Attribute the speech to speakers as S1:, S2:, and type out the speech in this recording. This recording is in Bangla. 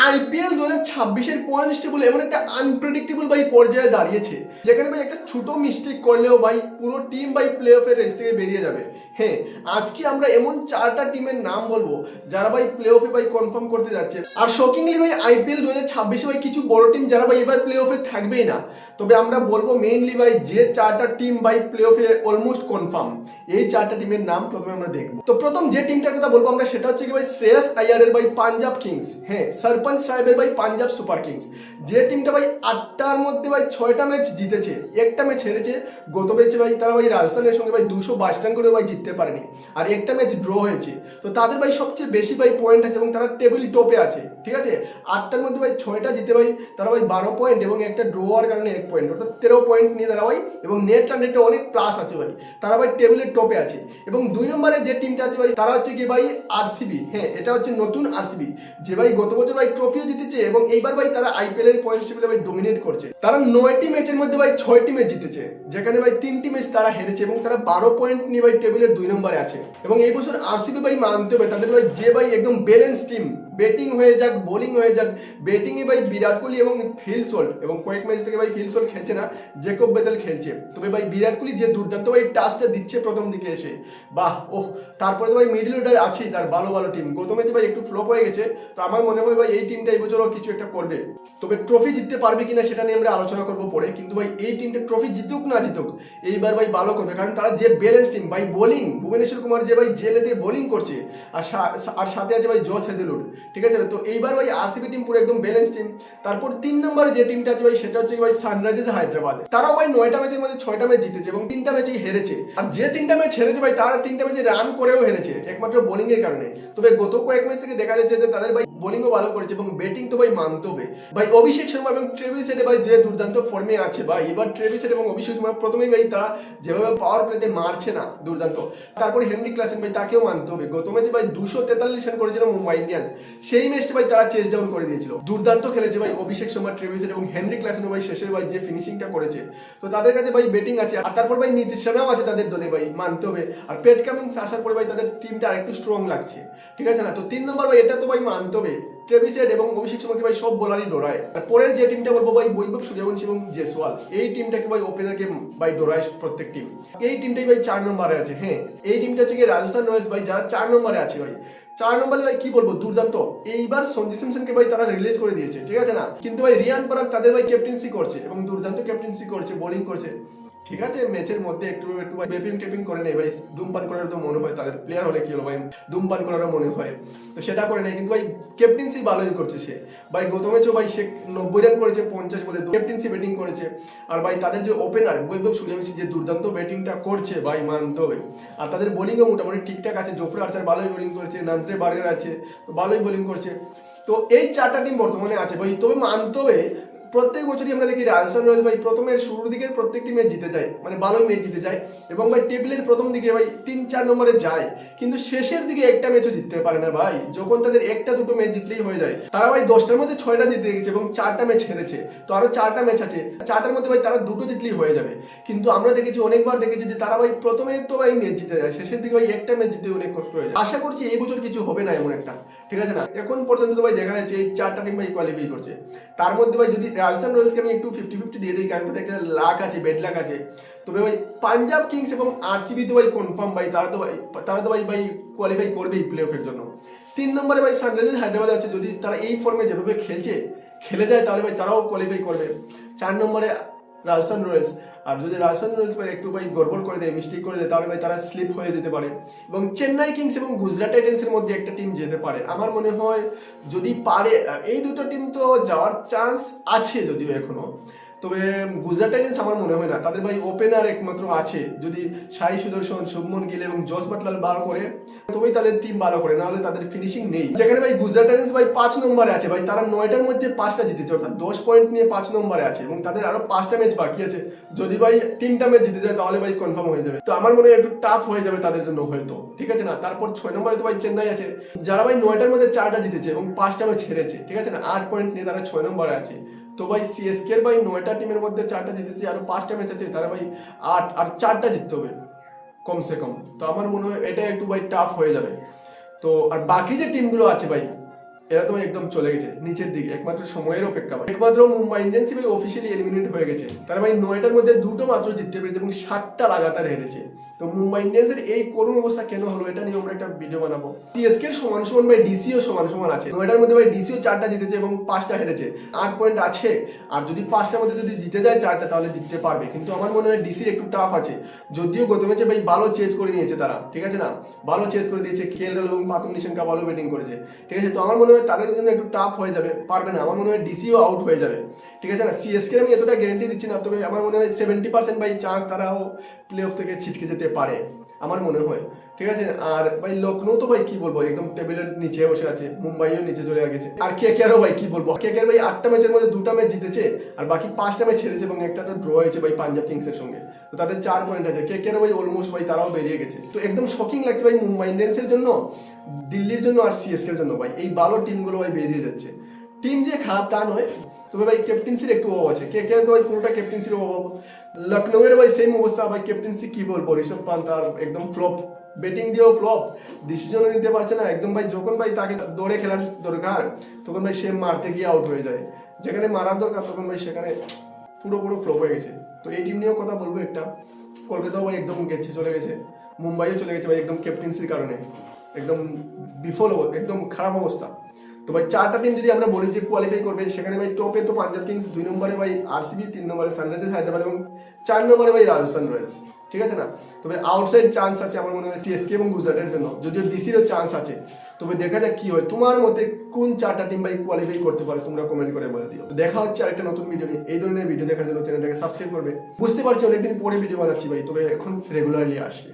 S1: আইপিএল 2026-এর পয়েন্টস টেবিল এমন একটা আনপ্রেডিক্টেবল ভাই পর্যায়ে দাঁড়িয়েছে যেখানে ভাই একটা ছোট মিস্টেক করলেও ভাই পুরো টিম ভাই প্লে অফের রেস থেকে বেরিয়ে যাবে। হ্যাঁ, আজকে আমরা এমন 4টা টিমের নাম বলবো যারা ভাই প্লে অফে ভাই কনফার্ম করতে যাচ্ছে। আর শকিংলি ভাই আইপিএল 2026-এ ভাই কিছু বড় টিম যারা ভাই এবার প্লে অফে থাকবেই না। তবে আমরা বলবো মেইনলি ভাই যে 4টা টিম ভাই প্লে অফে অলমোস্ট কনফার্ম, এই 4টা টিমের নাম প্রথমে আমরা দেখবো। তো প্রথম যে টিমটার কথা বলবো আমরা সেটা হচ্ছে কি ভাই শ্রেয়াস আইয়ারের ভাই পাঞ্জাব কিংস। হ্যাঁ, সরপঞ্চ সাহেবের ভাই পাঞ্জাব সুপার কিংস, যে টিমটা ভাই 8টার মধ্যে ভাই 6টা ম্যাচ জিতেছে, একটা ম্যাচ হেরেছে। গত ম্যাচে ভাই তারা ভাই রাজস্থানের সঙ্গে ভাই 222 রান করে ভাই জিততে পারেনি, আর একটা ম্যাচ ড্র হয়েছে। তো তাদের ভাই সবচেয়ে বেশি ভাই পয়েন্ট আছে এবং তারা টেবিল টপে আছে। ঠিক আছে, 8টার মধ্যে ভাই 6টা জিতে ভাই তারা ভাই 12 পয়েন্ট এবং একটা ড্র হওয়ার কারণে 1 পয়েন্ট, অর্থাৎ 13 পয়েন্ট নিয়ে তারা ভাই, এবং নেট রান রেটে অনেক প্লাস আছে ভাই, তারা ভাই টেবিলের টপে আছে। এবং 2 নম্বরে যে টিমটা আছে ভাই তারা হচ্ছে কি ভাই আরসিবি। হ্যাঁ, এটা হচ্ছে নতুন আরসিবি, যে ভাই গত বছর ভাই ট্রফিও জিতেছে এবং এইবার ভাই তারা আইপিএল এর পয়েন্ট টেবিলে ভাই ডমিনেট করছে। তারা 9টি ম্যাচের মধ্যে ভাই 6টি ম্যাচ জিতেছে, যেখানে ভাই 3টি ম্যাচ তারা হেরেছে এবং তারা 12 পয়েন্ট নিয়ে ভাই টেবিলের 2 নম্বরে আছে। এবং এই বছর আরসিবি ভাই মানতে হবে তাদের ভাই যে ভাই একদম ব্যালেন্স টিম, ব্যাটিং হয়ে যাক বোলিং হয়ে যাক, ব্যাটিং এ ভাই বিরাট কোহলি এবং ফিল সল্ট, এবং কয়েক ম্যাচ থেকে ভাই ফিল সল্ট খেলছে না, জেকব বেদেল খেলছে। তবে ভাই বিরাট কোহলি যে দুর্দান্ত ভাই টাচটা দিচ্ছে প্রথম দিকে এসে, বাহ ওহ। তারপরে তো ভাই মিডল অর্ডার আছেই তার ভালো ভালো টিম। গত ম্যাচে ভাই একটু ফ্লপ হয়ে গেছে, তো আমার মনে হয় ভাই এই টিমটা এই বছরও কিছু একটা করবে। তবে ট্রফি জিততে পারবে কিনা সেটা নিয়ে আমরা আলোচনা করবো পরে, কিন্তু ভাই এই টিমটা ট্রফি জিতুক না জিতুক এইবার ভাই ভালো করবে, কারণ তারা যে ব্যালেন্স টিম ভাই। বোলিং ভুবনেশ্বর কুমার যে ভাই জেলে দিয়ে বোলিং করছে, আর সাথে আছে ভাই জস হেজেলউড। ঠিক আছে, তো এইবার ভাই আরসিবি টিম পুরো একদম ব্যালেন্স টিম। তারপর 3 নম্বরে যে টিমটা আছে ভাই সেটা হচ্ছে ভাই সানরাইজার্স হায়দ্রাবাদ। তারাও ভাই 9টা ম্যাচের মধ্যে 6টা ম্যাচ জিতেছে এবং 3টা ম্যাচই হেরেছে। আর যে 3টা ম্যাচ হেরেছে ভাই তারা 3টা ম্যাচে রান করেও হেরেছে, একমাত্র বোলিং এর কারণে। তবে গত কয়েক ম্যাচ থেকে দেখা যাচ্ছে যে তাদের ভাই বোলিংও ভালো করেছে এবং ব্যাটিং তো ভাই মানতে হবে ভাই। অভিষেক শর্মা এবং ট্রেভিস হেড ভাই যে দুর্দান্ত ফর্মে আছে ভাই। এবার ট্রেভিস হেড এবং অভিষেক শর্মা প্রথমেই ভাই তারা যেভাবে পাওয়ার প্লেতে মারছে না, দুর্দান্ত। তারপরে হেনরি ক্লাসেন ভাই, তাকেও মানতে হবে। গত ম্যাচে ভাই 243 রান করেছিল মুম্বাই ইন্ডিয়ান্স, সেই ম্যাচটা ভাই তারা চেস ডাউন করে দিয়েছিল। দুর্দান্ত খেলেছে ভাই অভিষেক শর্মা, ট্রেভিস হেড এবং হেনরি ক্লাসেন ভাই শেষের ভাই যে ফিনিশিংটা করেছে। তো তাদের কাছে ভাই ব্যাটিং আছে। আর তারপর ভাই নীতিশ রানাও আছে তাদের দলে ভাই, মানতে হবে। আর পেট কামিংস আসার পরে ভাই তাদের টিমটা আরেকটু স্ট্রং লাগছে। ঠিক আছে না, তো 3 নম্বর ভাই এটা তো ভাই মানতে হবে, ট্রেভিস হেড এবং অভিষেক শর্মাকে ভাই সব বোলারই ডরায়। আর পরের যে টিমটা বলবো ভাই বৈভব সূর্যবংশী এবং জয়সওয়াল, এই টিমটাকে ভাই ওপেনারকে ভাই ডরায় প্রত্যেক টিম। এই টিমটাই ভাই 4 নম্বরে আছে। হ্যাঁ, এই টিমটা হচ্ছে রাজস্থান রয়্যালস ভাই, যারা 4 নম্বরে আছে ভাই। 4 নম্বরে ভাই কি বলবো, দুর্দান্ত। এইবার সঞ্জু স্যামসনকে ভাই তারা রিলিজ করে দিয়েছে, ঠিক আছে না, কিন্তু ভাই রিয়ান পরাগ তাদের ভাই ক্যাপ্টেন্সি করছে এবং দুর্দান্ত ক্যাপ্টেন্সি করছে, বোলিং করছে। ঠিক আছে, ম্যাচের মধ্যে একটু একটু ভাই বেপিং টেপিং করে নেই ভাই, ধূমপান করার তো মনে হয় তাদের প্লেয়ার হলে কি হলো ভাই, ধূমপান করারও মনে হয়, তো সেটা করে নেই। কিন্তু ভাই ক্যাপ্টেন্সি ভালোই করছে সে ভাই। গত ম্যাচও ভাই সে 90 রান করেছে 50 বলে, ক্যাপ্টেন্সি ব্যাটিং করেছে। আর ভাই তাদের যে ওপেনার বৈভব সূর্যবংশী যে দুর্দান্ত ব্যাটিংটা করছে ভাই, মানতে হবে। আর তাদের বোলিংও মোটামুটি ঠিকঠাক আছে, জোফরা আর্চার ভালোই বোলিং করেছে, নান্দ্রে বার্গার আছে, ভালোই বোলিং করছে। তো এই 4টা টিম বর্তমানে আছে ভাই। তবে মানতে হবে প্রত্যেক বছরই আমরা দেখি রাজস্থান রয়্যালস ভাই প্রথমের শুরুর দিকে প্রত্যেকটি ম্যাচ জিতে যায়, মানে ভালোই ম্যাচ জিতে যায় এবং ভাই টেবিলের প্রথম দিকে ভাই 3-4 নম্বরে যায়, কিন্তু শেষের দিকে একটা ম্যাচও জিততে পারে না ভাই। যখন তাদের একটা দুটো ম্যাচ জিতলেই হয়ে যায়, তারা ভাই 10টার মধ্যে 6টা জিতে গেছে এবং 4টা ম্যাচ হেরেছে। তো আরো 4টা ম্যাচ আছে, 4টার মধ্যে ভাই তারা দুটো জিতলেই হয়ে যাবে। কিন্তু আমরা দেখেছি, অনেকবার দেখেছি যে তারা ভাই প্রথমে তো ভাই ম্যাচ জিতে যায়, শেষের দিকে ভাই একটা ম্যাচ জিতে অনেক কষ্ট হয়ে যায়। আশা করছি এই বছর কিছু হবে না এমন একটা, ঠিক আছে না। এখন পর্যন্ত তো ভাই দেখা যাচ্ছে এই 4টা টিম ভাই কোয়ালিফাই করছে। তার মধ্যে ভাই যদি রাজস্থান রয়্যালসকে আমি একটু 50-50 দিয়ে দিই, কারণ তাদের একটা লাক আছে, বেড লাক আছে। তবে ভাই পাঞ্জাব কিংস এবং আরসিবি তো ভাই কনফার্ম ভাই, তারা তো ভাই কোয়ালিফাই করবেই প্লে অফের জন্য। 3 নম্বরে ভাই সানরাইজার্স হায়দ্রাবাদ আছে, যদি তারা এই ফর্মে যেভাবে খেলে যায় তাহলে ভাই তারাও কোয়ালিফাই করবে। 4 নম্বরে রাজস্থান রয়্যালস। আর যদি রাজস্থান রয়্যালস ভাই একটু ভাই গড়বড় করে দেয়, মিস্টেক করে দেয়, তাহলে ভাই তারা স্লিপ হয়ে যেতে পারে এবং চেন্নাই কিংস এবং গুজরাট টাইটান্সের মধ্যে একটা টিম যেতে পারে আমার মনে হয়। যদি পারে, এই দুটো টিম তো যাওয়ার চান্স আছে যদিও এখনো, তবে গুজরাট টাইটান্স আমার মনে হয় না, তাদের ভাই ওপেনার একমাত্র আছে। যদি সাই সুদর্শন, শুভমন গিল এবং জস বাটলার ভালো করে তবেই তাদের টিম ভালো করে, নাহলে তাদের ফিনিশিং নেই। যেখানে ভাই গুজরাট টাইটান্স ভাই 5 নম্বরে আছে ভাই, তারা 9টার মধ্যে 5টা জিতেছে, অর্থাৎ 10 পয়েন্ট নিয়ে 5 নম্বরে আছে এবং তাদের আরো 5টা ম্যাচ বাকি আছে। যদি ভাই 3টা ম্যাচ জিতে যায় তাহলে ভাই কনফার্ম হয়ে যাবে। তো আমার মনে হয় একটু টাফ হয়ে যাবে তাদের জন্য হয়তো, ঠিক আছে না। তারপর 6 নম্বরে তো ভাই চেন্নাই আছে, যারা ভাই 9টার মধ্যে 4টা জিতেছে এবং 5টা ম্যাচ হেরেছে, ঠিক আছে না, 8 পয়েন্ট নিয়ে তারা 6 নম্বরে আছে। তো ভাই সিএসকে ভাই 9টা টিমের মধ্যে 4টা জিতেছে, আরো 5টা ম্যাচ আছে, তারা ভাই 8 আর 4টা জিততে হবে কমসে কম। তো আমার মনে হয় এটা একটু ভাই টাফ হয়ে যাবে। তো আর বাকি যে টিমগুলো আছে ভাই, এরা তো একদম চলে গেছে নিচের দিকে, একমাত্র সময়ের অপেক্ষা ভাই। একমাত্র মুম্বাই ইন্ডিয়ান্স ভাই অফিসিয়ালি এলিমিনেট হয়ে গেছে। তারা ভাই 9টার মধ্যে 2টো মাত্র জিততে পেরেছে এবং 7টা লাগাতার হেরেছে। তো মুম্বাই ইন্ডিয়ান্সের এই করুণ অবস্থা কেন হলো এটা নিয়ে আমরা একটা ভিডিও বানাবো। সিএসকে এর সমান সমান ভাই ডিসিও সমান সমান আছে। 9টার মধ্যে ভাই ডিসিও 4টা জিতেছে এবং 5টা হেরেছে, 8 পয়েন্ট আছে। আর যদি 5টার মধ্যে যদি জিতে যায় 4টা তাহলে জিততে পারবে, কিন্তু আমার মনে হয় ডিসির একটু টাফ আছে। যদিও গত ম্যাচে ভাই ভালো চেস করে নিয়েছে তারা, ঠিক আছে না, ভালো চেস করে দিয়েছে, কেএল এবং পাতুম নিশাঙ্কা ভালো ব্যাটিং করেছে, ঠিক আছে। তো আমার মনে হয় তাদের জন্য একটু টাফ হয়ে যাবে, পারবে না। আমার মনে হয় ডিসিও আউট হয়ে যাবে, ঠিক আছে না। সিএসকে আমি এতটা গ্যারান্টি দিচ্ছি না, তবে আমার মনে হয় 70% ভাই চান্স তারাও প্লে অফ থেকে ছিটকে যেতে পারে আমার মনে হয়, ঠিক আছে। আর ভাই লখনৌ তো ভাই কি বলবো, একদম টেবিলের নিচে বসে আছে, মুম্বাইও নিচে চলে গেছে। আর কেকেআরও ভাই কি বলবো, কেকেআর ভাই 8টা ম্যাচের মধ্যে 2টা ম্যাচ জিতেছে আর বাকি 5টা ম্যাচ হেরেছে এবং একটা তো ড্র হয়েছে ভাই পাঞ্জাব কিংসের সঙ্গে। তো তাদের 4 পয়েন্ট আছে। কেকেআর ভাই অলমোস্ট ভাই তারাও বেরিয়ে গেছে। তো একদম শকিং লাগছে ভাই মুম্বাই ইন্ডিয়ান্সের জন্য, দিল্লির জন্য আর সিএসকে এর জন্য ভাই। এই ভালো টিমগুলো ভাই বেরিয়ে যাচ্ছে। টিম যে খারাপ তা নয়, তবে ভাই ক্যাপ্টেন্সির একটু অভাব আছে। কেকেআর তো ভাই পুরোটা ক্যাপ্টেন্সির অভাব। লখনৌয়ের ভাই সেম অবস্থা ভাই, ক্যাপ্টেন্সি কি বলবো, ঋষভ পান্ত আর একদম ফ্লপ, ব্যাটিং দিয়েও ফ্লপ, ডিসিশনও নিতে পারছে না একদম ভাই। যখন ভাই তাকে দৌড়ে খেলার দরকার তখন ভাই সে মারতে গিয়ে আউট হয়ে যায়, যেখানে মারার দরকার তখন ভাই সেখানে পুরো ফ্লপ হয়ে গেছে। তো এই টিম নিয়েও কথা বলবো একটা। কলকাতাও ভাই একদম গেছে, চলে গেছে। মুম্বাইও চলে গেছে ভাই একদম ক্যাপ্টেন্সির কারণে, একদম বিফল, একদম খারাপ অবস্থা। তো ভাই 4টা টিম যদি আমরা বলি যে কোয়ালিফাই করবে, সেখানে ভাই টপে তো পাঞ্জাব কিংস, 2 নম্বরে ভাই আরসিবি, 3 নম্বরে সানরাইজার্স হায়দ্রাবাদ এবং 4 নম্বরে ভাই রাজস্থান রয়েছে, ঠিক আছে না। তবে আউটসাইড চান্স আছে আমার মনে হয় সিএসকে এবং গুজরাটের জন্য, যদিও ডিসিরও চান্স আছে। তবে দেখা যাক কি হয়। তোমার মতে কোন 4টা টিম ভাই কোয়ালিফাই করতে পারে, তোমরা কমেন্ট করে বলে দিও। দেখা হচ্ছে আরেকটা নতুন ভিডিও নিয়ে। এই ধরনের ভিডিও দেখার জন্য চ্যানেলটাকে সাবস্ক্রাইব করবে। বুঝতে পারছি অনেকদিন পরে ভিডিও বানাচ্ছি ভাই, তবে এখন রেগুলারলি আসবে।